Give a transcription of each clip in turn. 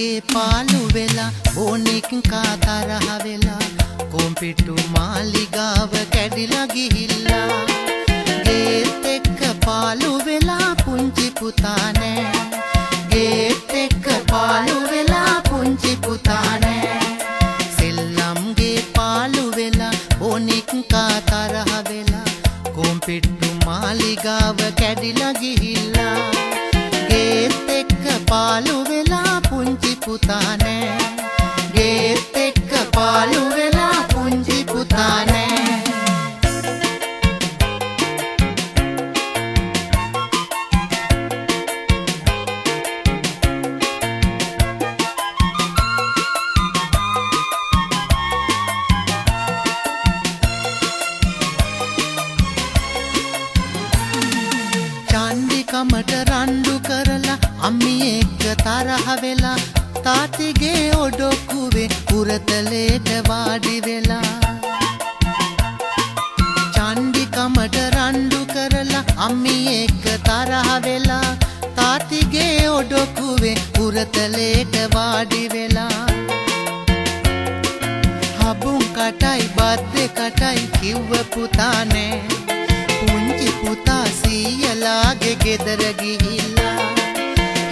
ගේ පාළු වෙලා ඕනෙකින් කා තරහ වෙලා කොම්පිටු මාලිගාව කැඩිලා ගිහිල්ලා ගේත් එක්ක පාළු වෙලා පුංචි පුතා නෑ ගේත් එක්ක පාළු වෙලා පුංචි පුතා නෑ සෙල්ලම්ගේ පාළු වෙලා ඕනෙකින් කා තරහ වෙලා කොම්පිටු මාලිගාව කැඩිලා ගිහිල්ලා ගේත් එක්ක පාළු වෙලා පුංචි පුතා නෑ ගේත් එක්ක පාළු වෙලා පුංචි පුතා නෑ චන්දිකමට රණ්ඩු කරලා අම්මි එක්ක තරහ වෙලා තාත්තිගේ ඔඩොක්කුවේ උරතලේට වාඩි වෙලා චන්දිකමට රණ්ඩු කරලා අම්මි එක්ක තරහ වෙලා තාත්තිගේ ඔඩොක්කුවේ උරතලේට වාඩි වෙලා හබුන් කටයි බත් දෙකටයි කිව්ව පුතා නෑ පුංචි පුතා සීයලාගේ ගෙදර ගිහිල්ලා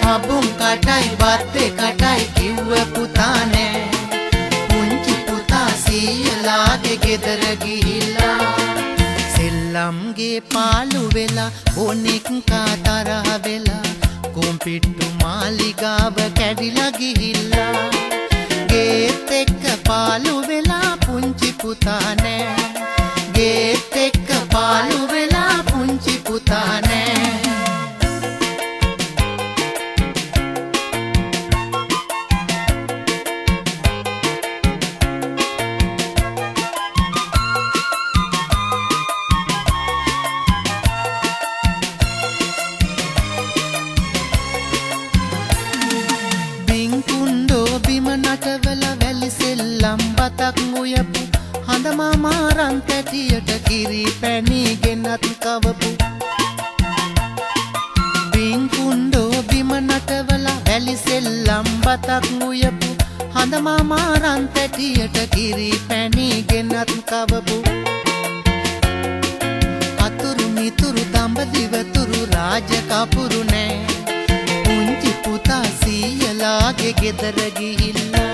හබුන් කටයි බත් දෙකටයි කිව්ව පුතා නෑ පුංචි පුතා සීයලාගේ ගෙදර ගිහිල්ලා සෙල්ලම්ගේ පාළු වෙලා ඕනෙකින් කා තරහ වෙලා කොම්පිටු මාලිගාව කැඩිලා ගිහිල්ලා ගේත් එක්ක පාළු වෙලා පුංචි පුතා නෑ ගේත් එක්ක පාළු වෙලා පුංචි පුතා නෑ නටවල වැලි සෙල්ලම් බතක් උයපු හඳ මාමා රන් තැටියට කිරි පැණි ගෙනත් කවපු බින්කුණ්ඩෝ බිම නටවල වැලි සෙල්ලම් බතක් උයපු හඳ මාමා රන් තැටියට කිරි පැණි ගෙනත් කවපු අතුරු මිතුරු දඹදිවතුරු රාජ කපුරු නෑ පුංචි පුතා සීයලාගේ ගෙදර ගිහිල්ලා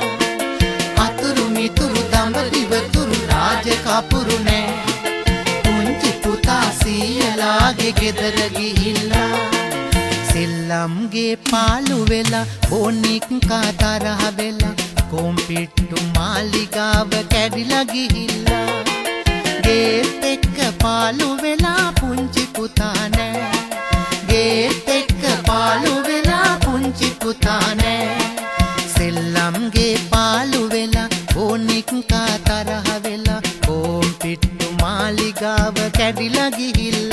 අතුරු මිතුරු දඹදිවතුරු රාජ කපුරු නෑ පුංචි පුතා සීයලාගේ ගෙදර ගිහිල්ලා සෙල්ලම්ගේ පාළු වෙලා ඕනෙකින් කා තරහ වෙලා කොම්පිටු මාලිගාව කැඩිලා ගිහිල්ලා ගේත් එක්ක පාළු වෙලා පුංචි පුතා නෑ ගේත් එක්ක පාළු වෙලා පුංචි පුතා නෑ සෙල්ලම්ගේ පාළු වෙලා ඕනෙකින් කා තරහ වෙලා කොම්පිටු මාලිගාව කැඩිලා ගිහිල්ලා